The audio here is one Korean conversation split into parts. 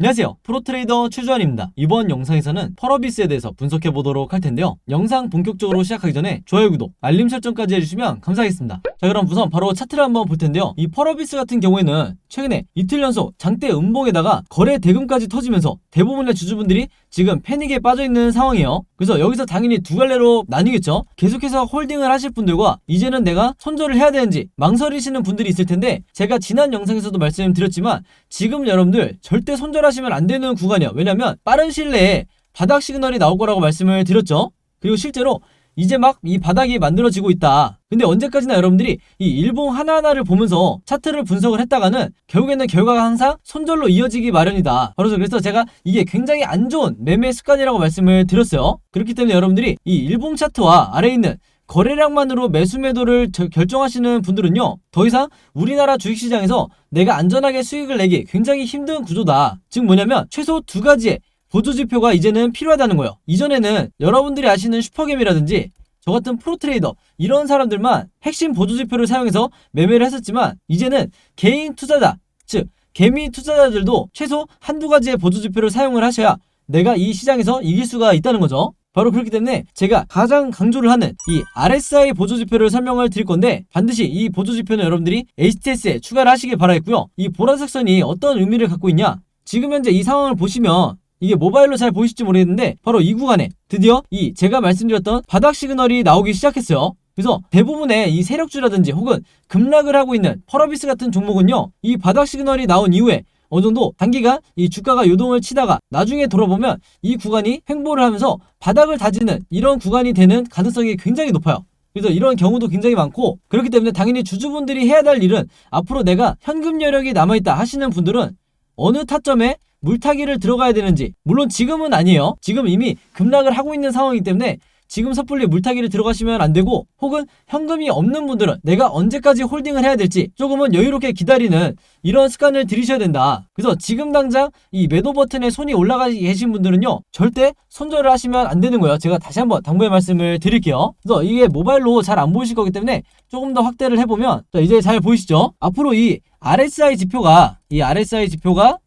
안녕하세요, 프로트레이더 최주환입니다. 이번 영상에서는 펄어비스에 대해서 분석해 보도록 할 텐데요. 영상 본격적으로 시작하기 전에 좋아요, 구독, 알림 설정까지 해주시면 감사하겠습니다. 자, 그럼 우선 바로 차트를 한번 볼 텐데요. 이 펄어비스 같은 경우에는 최근에 이틀 연속 장대 음봉에다가 거래 대금까지 터지면서 대부분의 주주분들이 지금 패닉에 빠져있는 상황이에요. 그래서 여기서 당연히 두 갈래로 나뉘겠죠. 계속해서 홀딩을 하실 분들과 이제는 내가 손절을 해야 되는지 망설이시는 분들이 있을 텐데, 제가 지난 영상에서도 말씀드렸지만 지금 여러분들 절대 손절하시면 안 되는 구간이에요. 왜냐면 빠른 시일 내에 바닥 시그널이 나올 거라고 말씀을 드렸죠. 그리고 실제로 이제 막 이 바닥이 만들어지고 있다. 근데 언제까지나 여러분들이 이 일봉 하나하나를 보면서 차트를 분석을 했다가는 결국에는 결과가 항상 손절로 이어지기 마련이다. 바로 그래서 제가 이게 굉장히 안 좋은 매매 습관이라고 말씀을 드렸어요. 그렇기 때문에 여러분들이 이 일봉 차트와 아래에 있는 거래량만으로 매수 매도를 결정하시는 분들은요, 더 이상 우리나라 주식시장에서 내가 안전하게 수익을 내기 굉장히 힘든 구조다. 즉 뭐냐면 최소 두 가지의 보조지표가 이제는 필요하다는 거예요. 이전에는 여러분들이 아시는 슈퍼겜이라든지 저 같은 프로트레이더 이런 사람들만 핵심 보조지표를 사용해서 매매를 했었지만, 이제는 개인 투자자, 즉 개미 투자자들도 최소 한두 가지의 보조지표를 사용을 하셔야 내가 이 시장에서 이길 수가 있다는 거죠. 바로 그렇기 때문에 제가 가장 강조를 하는 이 RSI 보조지표를 설명을 드릴 건데, 반드시 이 보조지표는 여러분들이 HTS에 추가를 하시길 바라겠고요. 이 보라색 선이 어떤 의미를 갖고 있냐, 지금 현재 이 상황을 보시면 이게 모바일로 잘 보이실지 모르겠는데 바로 이 구간에 드디어 이 제가 말씀드렸던 바닥 시그널이 나오기 시작했어요. 그래서 대부분의 이 세력주라든지 혹은 급락을 하고 있는 펄어비스 같은 종목은요, 이 바닥 시그널이 나온 이후에 어느 정도 단기간 이 주가가 요동을 치다가 나중에 돌아보면 이 구간이 횡보를 하면서 바닥을 다지는 이런 구간이 되는 가능성이 굉장히 높아요. 그래서 이런 경우도 굉장히 많고, 그렇기 때문에 당연히 주주분들이 해야 될 일은, 앞으로 내가 현금 여력이 남아있다 하시는 분들은 어느 타점에 물타기를 들어가야 되는지, 물론 지금은 아니에요. 지금 이미 급락을 하고 있는 상황이기 때문에 지금 섣불리 물타기를 들어가시면 안 되고, 혹은 현금이 없는 분들은 내가 언제까지 홀딩을 해야 될지 조금은 여유롭게 기다리는 이런 습관을 들이셔야 된다. 그래서 지금 당장 이 매도 버튼에 손이 올라가 계신 분들은요, 절대 손절을 하시면 안 되는 거예요. 제가 다시 한번 당부의 말씀을 드릴게요. 그래서 이게 모바일로 잘 안 보이실 거기 때문에 조금 더 확대를 해보면, 자, 이제 잘 보이시죠? 앞으로 이 RSI 지표가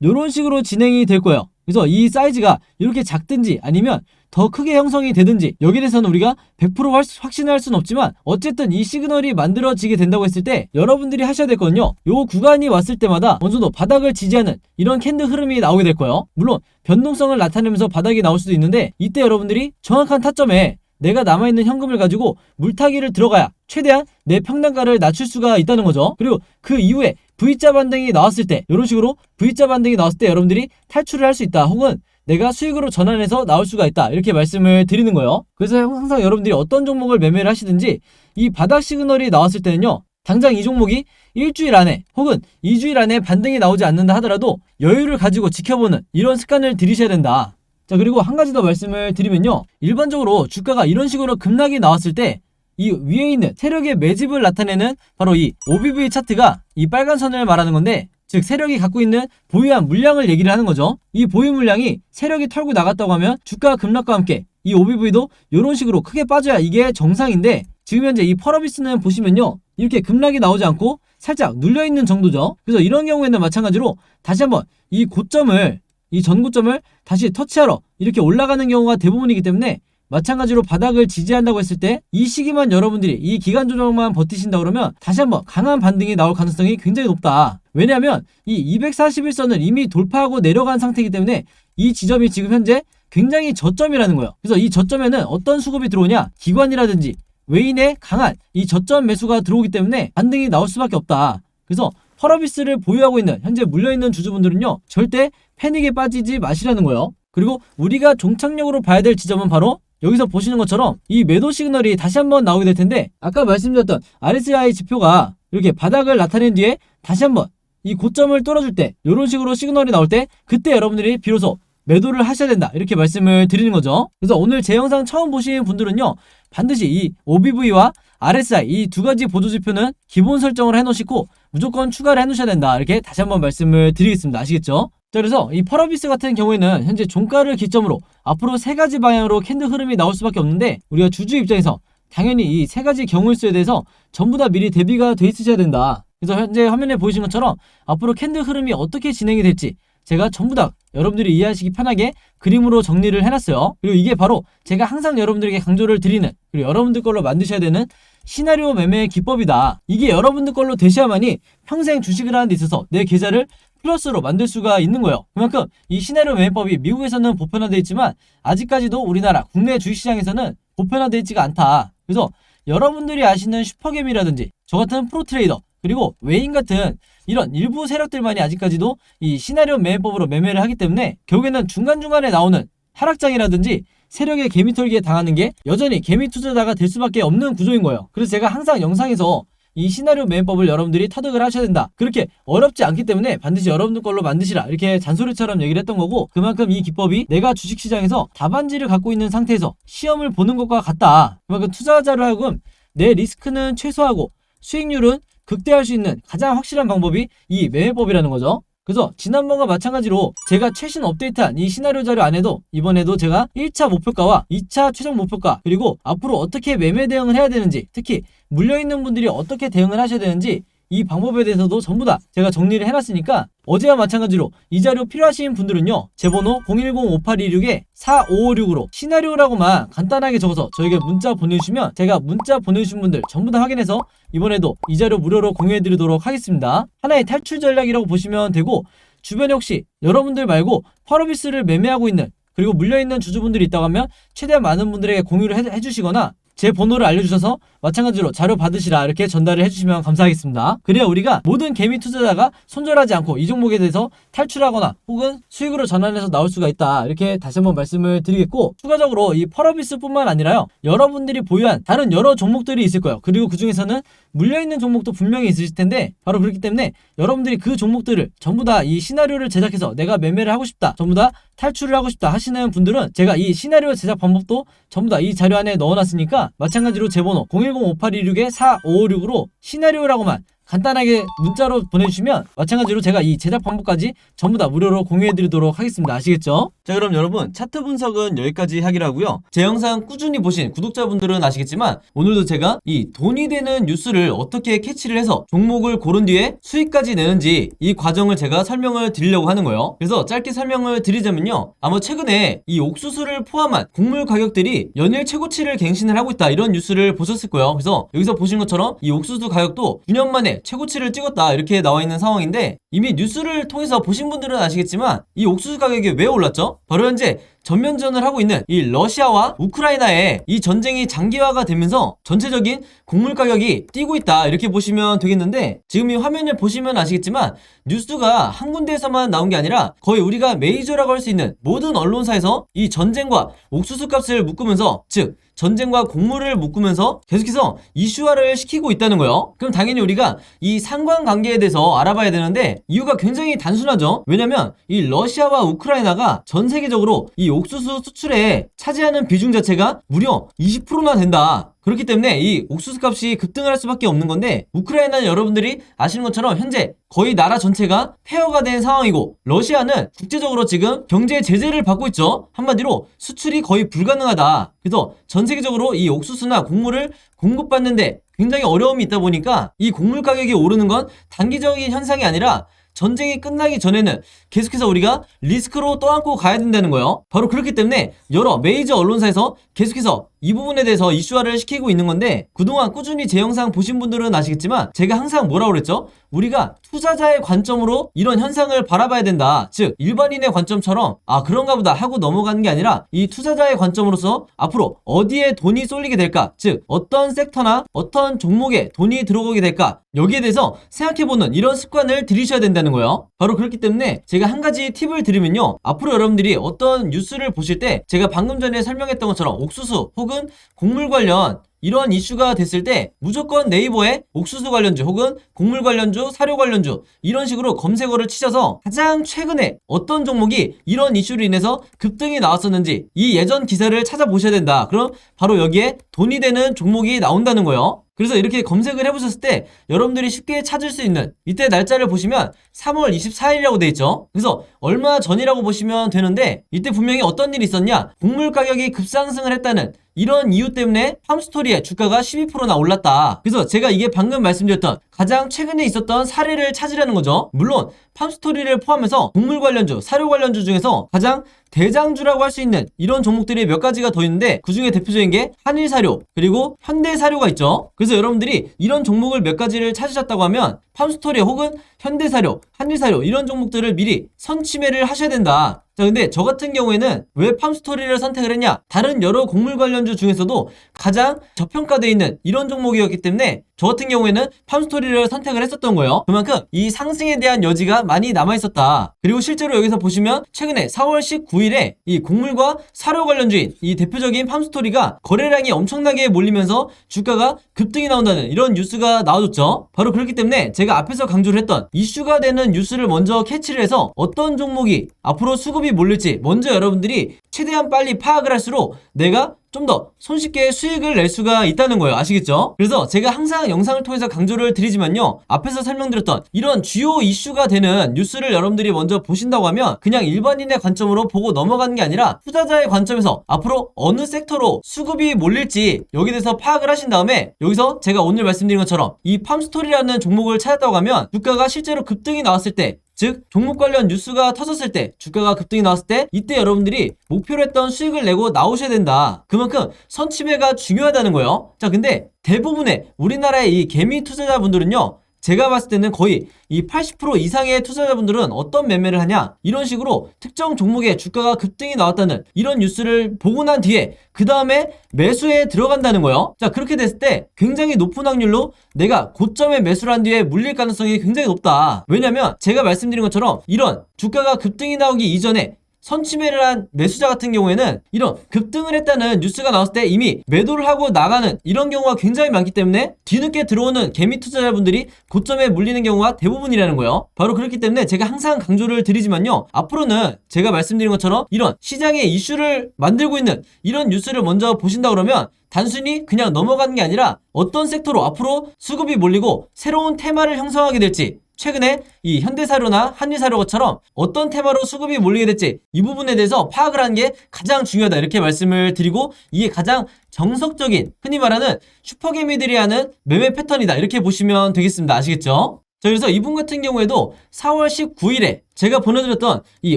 이런 식으로 진행이 될 거예요. 그래서 이 사이즈가 이렇게 작든지 아니면 더 크게 형성이 되든지, 여기에 대해서는 우리가 100% 확신할 수는 없지만 어쨌든 이 시그널이 만들어지게 된다고 했을 때 여러분들이 하셔야 될 거는요, 요 구간이 왔을 때마다 어느 정도 바닥을 지지하는 이런 캔들 흐름이 나오게 될 거예요. 물론 변동성을 나타내면서 바닥이 나올 수도 있는데, 이때 여러분들이 정확한 타점에 내가 남아있는 현금을 가지고 물타기를 들어가야 최대한 내 평단가를 낮출 수가 있다는 거죠. 그리고 그 이후에 V자 반등이 나왔을 때, 이런 식으로 V자 반등이 나왔을 때 여러분들이 탈출을 할 수 있다, 혹은 내가 수익으로 전환해서 나올 수가 있다, 이렇게 말씀을 드리는 거예요. 그래서 항상 여러분들이 어떤 종목을 매매를 하시든지 이 바닥 시그널이 나왔을 때는요, 당장 이 종목이 일주일 안에 혹은 2주일 안에 반등이 나오지 않는다 하더라도 여유를 가지고 지켜보는 이런 습관을 들이셔야 된다. 자, 그리고 한 가지 더 말씀을 드리면요, 일반적으로 주가가 이런 식으로 급락이 나왔을 때 이 위에 있는 세력의 매집을 나타내는 바로 이 OBV 차트가 이 빨간 선을 말하는 건데, 즉 세력이 갖고 있는 보유한 물량을 얘기를 하는 거죠. 이 보유 물량이 세력이 털고 나갔다고 하면 주가 급락과 함께 이 OBV도 이런 식으로 크게 빠져야 이게 정상인데, 지금 현재 이 펄어비스는 보시면요, 이렇게 급락이 나오지 않고 살짝 눌려있는 정도죠. 그래서 이런 경우에는 마찬가지로 다시 한번 이 고점을, 이 전고점을 다시 터치하러 이렇게 올라가는 경우가 대부분이기 때문에, 마찬가지로 바닥을 지지한다고 했을 때 이 시기만 여러분들이 이 기간 조정만 버티신다 그러면 다시 한번 강한 반등이 나올 가능성이 굉장히 높다. 왜냐하면 이 241선을 이미 돌파하고 내려간 상태이기 때문에 이 지점이 지금 현재 굉장히 저점이라는 거예요. 그래서 이 저점에는 어떤 수급이 들어오냐, 기관이라든지 외인의 강한 이 저점 매수가 들어오기 때문에 반등이 나올 수밖에 없다. 그래서 펄어비스를 보유하고 있는, 현재 물려있는 주주분들은요, 절대 패닉에 빠지지 마시라는 거예요. 그리고 우리가 종착역으로 봐야 될 지점은 바로 여기서 보시는 것처럼 이 매도 시그널이 다시 한번 나오게 될 텐데, 아까 말씀드렸던 RSI 지표가 이렇게 바닥을 나타낸 뒤에 다시 한번 이 고점을 뚫어줄 때, 이런 식으로 시그널이 나올 때 그때 여러분들이 비로소 매도를 하셔야 된다, 이렇게 말씀을 드리는 거죠. 그래서 오늘 제 영상 처음 보시는 분들은요, 반드시 이 OBV와 RSI 이 두 가지 보조지표는 기본 설정을 해놓으시고 무조건 추가를 해놓으셔야 된다, 이렇게 다시 한번 말씀을 드리겠습니다. 아시겠죠? 자, 그래서 이 펄어비스 같은 경우에는 현재 종가를 기점으로 앞으로 세 가지 방향으로 캔들 흐름이 나올 수밖에 없는데, 우리가 주주 입장에서 당연히 이 세 가지 경우일수에 대해서 전부 다 미리 대비가 돼 있으셔야 된다. 그래서 현재 화면에 보이신 것처럼 앞으로 캔들 흐름이 어떻게 진행이 될지 제가 전부 다 여러분들이 이해하시기 편하게 그림으로 정리를 해놨어요. 그리고 이게 바로 제가 항상 여러분들에게 강조를 드리는, 그리고 여러분들 걸로 만드셔야 되는 시나리오 매매의 기법이다. 이게 여러분들 걸로 되셔야만이 평생 주식을 하는 데 있어서 내 계좌를 플러스로 만들 수가 있는 거예요. 그만큼 이 시나리오 매매법이 미국에서는 보편화되어 있지만 아직까지도 우리나라 국내 주식시장에서는 보편화되어 있지가 않다. 그래서 여러분들이 아시는 슈퍼겜이라든지 저 같은 프로트레이더, 그리고 외인 같은 이런 일부 세력들만이 아직까지도 이 시나리오 매매법으로 매매를 하기 때문에 결국에는 중간중간에 나오는 하락장이라든지 세력의 개미털기에 당하는 게 여전히 개미 투자자가 될 수밖에 없는 구조인 거예요. 그래서 제가 항상 영상에서 이 시나리오 매매법을 여러분들이 터득을 하셔야 된다. 그렇게 어렵지 않기 때문에 반드시 여러분들 걸로 만드시라, 이렇게 잔소리처럼 얘기를 했던 거고, 그만큼 이 기법이 내가 주식시장에서 답안지를 갖고 있는 상태에서 시험을 보는 것과 같다. 그만큼 투자자로 하여금 내 리스크는 최소화하고 수익률은 극대화할 수 있는 가장 확실한 방법이 이 매매법이라는 거죠. 그래서 지난번과 마찬가지로 제가 최신 업데이트한 이 시나리오 자료 안에도 이번에도 제가 1차 목표가와 2차 최종 목표가, 그리고 앞으로 어떻게 매매 대응을 해야 되는지, 특히 물려있는 분들이 어떻게 대응을 하셔야 되는지 이 방법에 대해서도 전부 다 제가 정리를 해놨으니까 어제와 마찬가지로 이 자료 필요하신 분들은요, 제 번호 010-5826-4556으로 시나리오라고만 간단하게 적어서 저에게 문자 보내주시면 제가 문자 보내주신 분들 전부 다 확인해서 이번에도 이 자료 무료로 공유해드리도록 하겠습니다. 하나의 탈출 전략이라고 보시면 되고, 주변에 혹시 여러분들 말고 펄어비스를 매매하고 있는, 그리고 물려있는 주주분들이 있다고 하면 최대한 많은 분들에게 공유를 해주시거나 제 번호를 알려주셔서 마찬가지로 자료 받으시라, 이렇게 전달을 해주시면 감사하겠습니다. 그래야 우리가 모든 개미 투자자가 손절하지 않고 이 종목에 대해서 탈출하거나 혹은 수익으로 전환해서 나올 수가 있다, 이렇게 다시 한번 말씀을 드리겠고, 추가적으로 이 펄어비스 뿐만 아니라요, 여러분들이 보유한 다른 여러 종목들이 있을 거예요. 그리고 그 중에서는 물려있는 종목도 분명히 있으실 텐데, 바로 그렇기 때문에 여러분들이 그 종목들을 전부 다 이 시나리오를 제작해서 내가 매매를 하고 싶다, 전부 다 탈출을 하고 싶다 하시는 분들은 제가 이 시나리오 제작 방법도 전부 다 이 자료 안에 넣어놨으니까 마찬가지로 제 번호 010-5826-4556으로 시나리오라고만 간단하게 문자로 보내주시면 마찬가지로 제가 이 제작 방법까지 전부 다 무료로 공유해드리도록 하겠습니다. 아시겠죠? 자, 그럼 여러분, 차트 분석은 여기까지 하기로 하고요. 제 영상 꾸준히 보신 구독자분들은 아시겠지만 오늘도 제가 이 돈이 되는 뉴스를 어떻게 캐치를 해서 종목을 고른 뒤에 수익까지 내는지 이 과정을 제가 설명을 드리려고 하는 거예요. 그래서 짧게 설명을 드리자면요, 아마 최근에 이 옥수수를 포함한 곡물 가격들이 연일 최고치를 갱신을 하고 있다, 이런 뉴스를 보셨을 거예요. 그래서 여기서 보신 것처럼 이 옥수수 가격도 9년 만에 최고치를 찍었다, 이렇게 나와 있는 상황인데, 이미 뉴스를 통해서 보신 분들은 아시겠지만 이 옥수수 가격이 왜 올랐죠? 바로 현재 전면전을 하고 있는 이 러시아와 우크라이나의 이 전쟁이 장기화가 되면서 전체적인 곡물 가격이 뛰고 있다, 이렇게 보시면 되겠는데, 지금 이 화면을 보시면 아시겠지만 뉴스가 한 군데에서만 나온 게 아니라 거의 우리가 메이저라고 할 수 있는 모든 언론사에서 이 전쟁과 옥수수 값을 묶으면서, 즉 전쟁과 곡물을 묶으면서 계속해서 이슈화를 시키고 있다는 거예요. 그럼 당연히 우리가 이 상관관계에 대해서 알아봐야 되는데, 이유가 굉장히 단순하죠. 왜냐면 이 러시아와 우크라이나가 전 세계적으로 이 옥수수 수출에 차지하는 비중 자체가 무려 20%나 된다. 그렇기 때문에 이 옥수수 값이 급등을 할 수밖에 없는 건데, 우크라이나는 여러분들이 아시는 것처럼 현재 거의 나라 전체가 폐허가 된 상황이고, 러시아는 국제적으로 지금 경제 제재를 받고 있죠. 한마디로 수출이 거의 불가능하다. 그래서 전 세계적으로 이 옥수수나 곡물을 공급받는데 굉장히 어려움이 있다 보니까 이 곡물 가격이 오르는 건 단기적인 현상이 아니라 전쟁이 끝나기 전에는 계속해서 우리가 리스크로 떠안고 가야 된다는 거예요. 바로 그렇기 때문에 여러 메이저 언론사에서 계속해서 이 부분에 대해서 이슈화를 시키고 있는 건데, 그동안 꾸준히 제 영상 보신 분들은 아시겠지만 제가 항상 뭐라고 그랬죠? 우리가 투자자의 관점으로 이런 현상을 바라봐야 된다. 즉 일반인의 관점처럼 그런가 보다 하고 넘어가는 게 아니라 이 투자자의 관점으로서 앞으로 어디에 돈이 쏠리게 될까, 즉 어떤 섹터나 어떤 종목에 돈이 들어오게 될까, 여기에 대해서 생각해보는 이런 습관을 들이셔야 된다는 거예요. 바로 그렇기 때문에 제가 한 가지 팁을 드리면요, 앞으로 여러분들이 어떤 뉴스를 보실 때 제가 방금 전에 설명했던 것처럼 옥수수 혹은 곡물 관련 이런 이슈가 됐을 때 무조건 네이버에 옥수수 관련주 혹은 곡물 관련주, 사료 관련주 이런 식으로 검색어를 치셔서 가장 최근에 어떤 종목이 이런 이슈로 인해서 급등이 나왔었는지 이 예전 기사를 찾아보셔야 된다. 그럼 바로 여기에 돈이 되는 종목이 나온다는 거예요. 그래서 이렇게 검색을 해보셨을 때 여러분들이 쉽게 찾을 수 있는 이때 날짜를 보시면 3월 24일이라고 돼 있죠. 그래서 얼마 전이라고 보시면 되는데, 이때 분명히 어떤 일이 있었냐, 곡물 가격이 급상승을 했다는 이런 이유 때문에 팜스토리의 주가가 12%나 올랐다. 그래서 제가 이게 방금 말씀드렸던 가장 최근에 있었던 사례를 찾으라는 거죠. 물론 팜스토리를 포함해서 곡물 관련주, 사료 관련주 중에서 가장 대장주라고 할 수 있는 이런 종목들이 몇 가지가 더 있는데 그 중에 대표적인 게 한일사료 그리고 현대사료가 있죠. 그래서 여러분들이 이런 종목을 몇 가지를 찾으셨다고 하면 팜스토리 혹은 현대사료, 한일사료 이런 종목들을 미리 선취매를 하셔야 된다. 자, 근데 저 같은 경우에는 왜 팜스토리를 선택을 했냐? 다른 여러 곡물 관련주 중에서도 가장 저평가되어 있는 이런 종목이었기 때문에 저 같은 경우에는 팜스토리를 선택을 했었던 거예요. 그만큼 이 상승에 대한 여지가 많이 남아있었다. 그리고 실제로 여기서 보시면 최근에 4월 19일에 이 곡물과 사료 관련주인 이 대표적인 팜스토리가 거래량이 엄청나게 몰리면서 주가가 급등이 나온다는 이런 뉴스가 나와줬죠. 바로 그렇기 때문에 제가 앞에서 강조를 했던 이슈가 되는 뉴스를 먼저 캐치를 해서 어떤 종목이 앞으로 수급이 몰릴지 먼저 여러분들이 최대한 빨리 파악을 할수록 내가 좀 더 손쉽게 수익을 낼 수가 있다는 거예요. 아시겠죠? 그래서 제가 항상 영상을 통해서 강조를 드리지만요. 앞에서 설명드렸던 이런 주요 이슈가 되는 뉴스를 여러분들이 먼저 보신다고 하면 그냥 일반인의 관점으로 보고 넘어가는 게 아니라 투자자의 관점에서 앞으로 어느 섹터로 수급이 몰릴지 여기에 대해서 파악을 하신 다음에 여기서 제가 오늘 말씀드린 것처럼 이 팜스토리라는 종목을 찾았다고 하면 주가가 실제로 급등이 나왔을 때 즉 종목 관련 뉴스가 터졌을 때 주가가 급등이 나왔을 때 이때 여러분들이 목표로 했던 수익을 내고 나오셔야 된다. 그만큼 선취매가 중요하다는 거예요. 자, 근데 대부분의 우리나라의 이 개미 투자자분들은요, 제가 봤을 때는 거의 이 80% 이상의 투자자분들은 어떤 매매를 하냐, 이런 식으로 특정 종목의 주가가 급등이 나왔다는 이런 뉴스를 보고 난 뒤에 그 다음에 매수에 들어간다는 거예요. 자, 그렇게 됐을 때 굉장히 높은 확률로 내가 고점에 매수를 한 뒤에 물릴 가능성이 굉장히 높다. 왜냐면 제가 말씀드린 것처럼 이런 주가가 급등이 나오기 이전에 선취매를 한 매수자 같은 경우에는 이런 급등을 했다는 뉴스가 나왔을 때 이미 매도를 하고 나가는 이런 경우가 굉장히 많기 때문에 뒤늦게 들어오는 개미 투자자분들이 고점에 물리는 경우가 대부분이라는 거예요. 바로 그렇기 때문에 제가 항상 강조를 드리지만요. 앞으로는 제가 말씀드린 것처럼 이런 시장의 이슈를 만들고 있는 이런 뉴스를 먼저 보신다 그러면 단순히 그냥 넘어가는 게 아니라 어떤 섹터로 앞으로 수급이 몰리고 새로운 테마를 형성하게 될지 최근에 이 현대사료나 한일사료처럼 어떤 테마로 수급이 몰리게 될지 이 부분에 대해서 파악을 하는 게 가장 중요하다 이렇게 말씀을 드리고 이게 가장 정석적인 흔히 말하는 슈퍼개미들이 하는 매매 패턴이다 이렇게 보시면 되겠습니다. 아시겠죠? 자, 그래서 이분 같은 경우에도 4월 19일에 제가 보내드렸던 이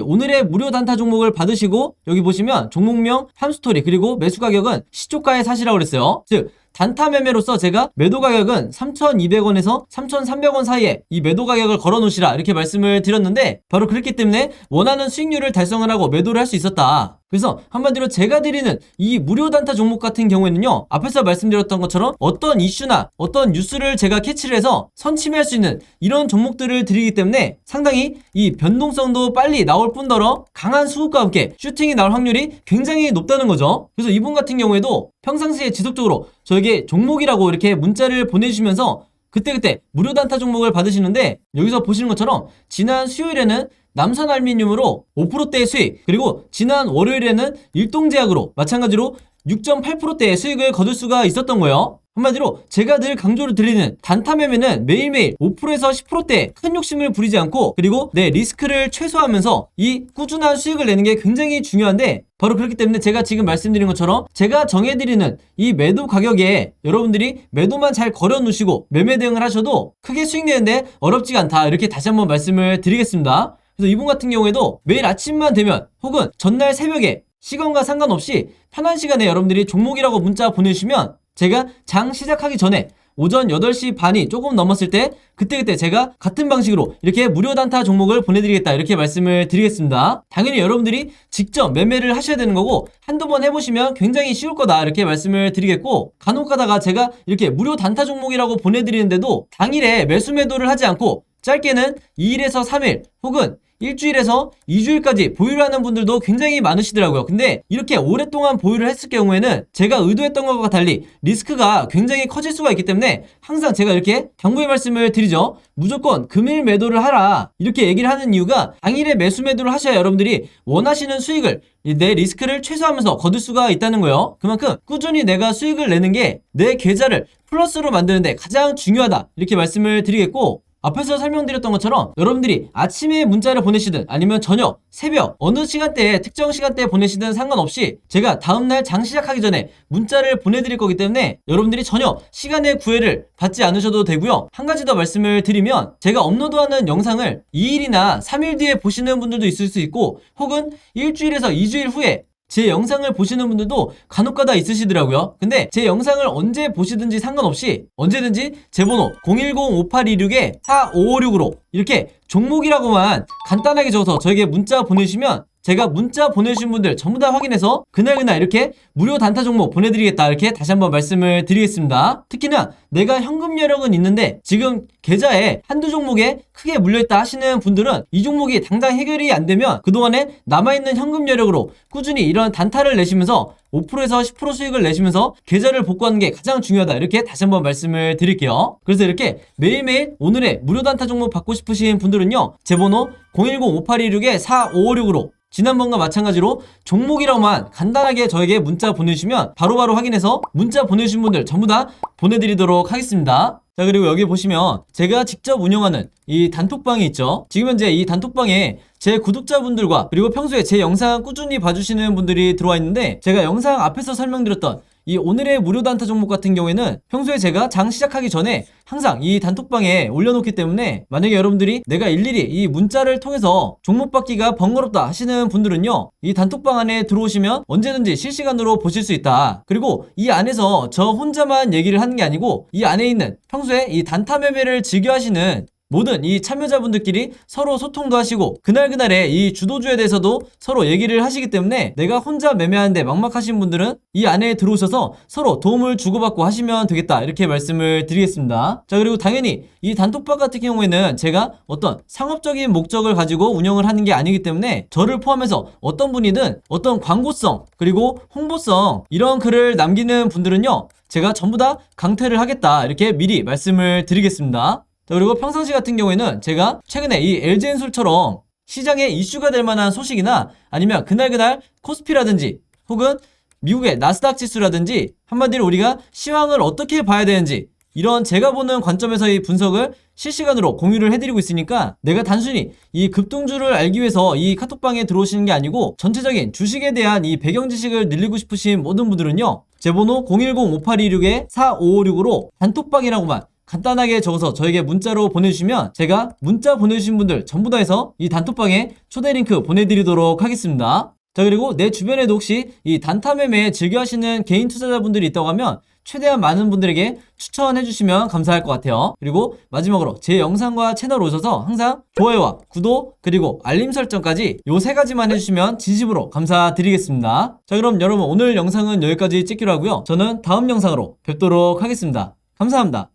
오늘의 무료 단타 종목을 받으시고 여기 보시면 종목명 팜스토리 그리고 매수 가격은 시초가에 사시라고 그랬어요. 즉 단타 매매로서 제가 매도 가격은 3,200원에서 3,300원 사이에 이 매도 가격을 걸어 놓으시라 이렇게 말씀을 드렸는데 바로 그렇기 때문에 원하는 수익률을 달성을 하고 매도를 할 수 있었다. 그래서 한마디로 제가 드리는 이 무료 단타 종목 같은 경우에는요, 앞에서 말씀드렸던 것처럼 어떤 이슈나 어떤 뉴스를 제가 캐치를 해서 선취매할 수 있는 이런 종목들을 드리기 때문에 상당히 이 변동성도 빨리 나올 뿐더러 강한 수급과 함께 슈팅이 나올 확률이 굉장히 높다는 거죠. 그래서 이분 같은 경우에도 평상시에 지속적으로 저에게 종목이라고 이렇게 문자를 보내주시면서 그때그때 무료 단타 종목을 받으시는데 여기서 보시는 것처럼 지난 수요일에는 남선알미늄으로 5%대의 수익 그리고 지난 월요일에는 일동제약으로 마찬가지로 6.8%대의 수익을 거둘 수가 있었던 거예요. 한마디로 제가 늘 강조를 드리는 단타 매매는 매일매일 5%에서 10%대 큰 욕심을 부리지 않고 그리고 내 리스크를 최소화하면서 이 꾸준한 수익을 내는 게 굉장히 중요한데 바로 그렇기 때문에 제가 지금 말씀드린 것처럼 제가 정해드리는 이 매도 가격에 여러분들이 매도만 잘 걸어 놓으시고 매매 대응을 하셔도 크게 수익 내는데 어렵지가 않다 이렇게 다시 한번 말씀을 드리겠습니다. 그래서 이분 같은 경우에도 매일 아침만 되면 혹은 전날 새벽에 시간과 상관없이 편한 시간에 여러분들이 종목이라고 문자 보내주시면 제가 장 시작하기 전에 오전 8시 반이 조금 넘었을 때 그때 제가 같은 방식으로 이렇게 무료 단타 종목을 보내드리겠다 이렇게 말씀을 드리겠습니다. 당연히 여러분들이 직접 매매를 하셔야 되는 거고 한두 번 해보시면 굉장히 쉬울 거다 이렇게 말씀을 드리겠고 간혹 가다가 제가 이렇게 무료 단타 종목이라고 보내드리는데도 당일에 매수 매도를 하지 않고 짧게는 2일에서 3일 혹은 일주일에서 2주일까지 보유를 하는 분들도 굉장히 많으시더라고요. 근데 이렇게 오랫동안 보유를 했을 경우에는 제가 의도했던 것과 달리 리스크가 굉장히 커질 수가 있기 때문에 항상 제가 이렇게 당부의 말씀을 드리죠. 무조건 금일 매도를 하라 이렇게 얘기를 하는 이유가 당일에 매수 매도를 하셔야 여러분들이 원하시는 수익을 내 리스크를 최소화하면서 거둘 수가 있다는 거예요. 그만큼 꾸준히 내가 수익을 내는 게 내 계좌를 플러스로 만드는데 가장 중요하다 이렇게 말씀을 드리겠고 앞에서 설명드렸던 것처럼 여러분들이 아침에 문자를 보내시든 아니면 저녁, 새벽, 어느 시간대에 특정 시간대에 보내시든 상관없이 제가 다음날 장 시작하기 전에 문자를 보내드릴 거기 때문에 여러분들이 전혀 시간의 구애를 받지 않으셔도 되고요. 한 가지 더 말씀을 드리면 제가 업로드하는 영상을 2일이나 3일 뒤에 보시는 분들도 있을 수 있고 혹은 일주일에서 2주일 후에 제 영상을 보시는 분들도 간혹가다 있으시더라고요. 근데 제 영상을 언제 보시든지 상관없이 언제든지 제 번호 010-5826-4556으로 이렇게 종목이라고만 간단하게 적어서 저에게 문자 보내주시면 제가 문자 보내주신 분들 전부 다 확인해서 그날 이렇게 무료 단타 종목 보내드리겠다 이렇게 다시 한번 말씀을 드리겠습니다. 특히나 내가 현금 여력은 있는데 지금 계좌에 한두 종목에 크게 물려있다 하시는 분들은 이 종목이 당장 해결이 안 되면 그동안에 남아있는 현금 여력으로 꾸준히 이런 단타를 내시면서 5%에서 10% 수익을 내시면서 계좌를 복구하는 게 가장 중요하다 이렇게 다시 한번 말씀을 드릴게요. 그래서 이렇게 매일매일 오늘의 무료 단타 종목 받고 싶으신 분들은요 제 번호 010-5826-4556으로 지난번과 마찬가지로 종목이라고만 간단하게 저에게 문자 보내주시면 바로바로 확인해서 문자 보내주신 분들 전부 다 보내드리도록 하겠습니다. 자, 그리고 여기 보시면 제가 직접 운영하는 이 단톡방이 있죠. 지금 현재 이 단톡방에 제 구독자분들과 그리고 평소에 제 영상 꾸준히 봐주시는 분들이 들어와 있는데 제가 영상 앞에서 설명드렸던 이 오늘의 무료 단타 종목 같은 경우에는 평소에 제가 장 시작하기 전에 항상 이 단톡방에 올려놓기 때문에 만약에 여러분들이 내가 일일이 이 문자를 통해서 종목 받기가 번거롭다 하시는 분들은요 이 단톡방 안에 들어오시면 언제든지 실시간으로 보실 수 있다. 그리고 이 안에서 저 혼자만 얘기를 하는 게 아니고 이 안에 있는 평소에 이 단타 매매를 즐겨 하시는 모든 이 참여자분들끼리 서로 소통도 하시고 그날그날의 이 주도주에 대해서도 서로 얘기를 하시기 때문에 내가 혼자 매매하는데 막막하신 분들은 이 안에 들어오셔서 서로 도움을 주고받고 하시면 되겠다 이렇게 말씀을 드리겠습니다. 자, 그리고 당연히 이 단톡방 같은 경우에는 제가 어떤 상업적인 목적을 가지고 운영을 하는 게 아니기 때문에 저를 포함해서 어떤 분이든 어떤 광고성 그리고 홍보성 이런 글을 남기는 분들은요 제가 전부 다 강퇴를 하겠다 이렇게 미리 말씀을 드리겠습니다. 자, 그리고 평상시 같은 경우에는 제가 최근에 이 LG엔솔처럼 시장에 이슈가 될 만한 소식이나 아니면 그날 코스피라든지 혹은 미국의 나스닥 지수라든지 한마디로 우리가 시황을 어떻게 봐야 되는지 이런 제가 보는 관점에서의 분석을 실시간으로 공유를 해드리고 있으니까 내가 단순히 이 급등주를 알기 위해서 이 카톡방에 들어오시는 게 아니고 전체적인 주식에 대한 이 배경 지식을 늘리고 싶으신 모든 분들은요 제 번호 010-5826-4556으로 단톡방이라고만 간단하게 적어서 저에게 문자로 보내주시면 제가 문자 보내주신 분들 전부 다 해서 이 단톡방에 초대 링크 보내드리도록 하겠습니다. 자, 그리고 내 주변에도 혹시 이 단타 매매 즐겨 하시는 개인 투자자분들이 있다고 하면 최대한 많은 분들에게 추천해 주시면 감사할 것 같아요. 그리고 마지막으로 제 영상과 채널 오셔서 항상 좋아요와 구독 그리고 알림 설정까지 요 세 가지만 해주시면 진심으로 감사드리겠습니다. 자, 그럼 여러분 오늘 영상은 여기까지 찍기로 하고요. 저는 다음 영상으로 뵙도록 하겠습니다. 감사합니다.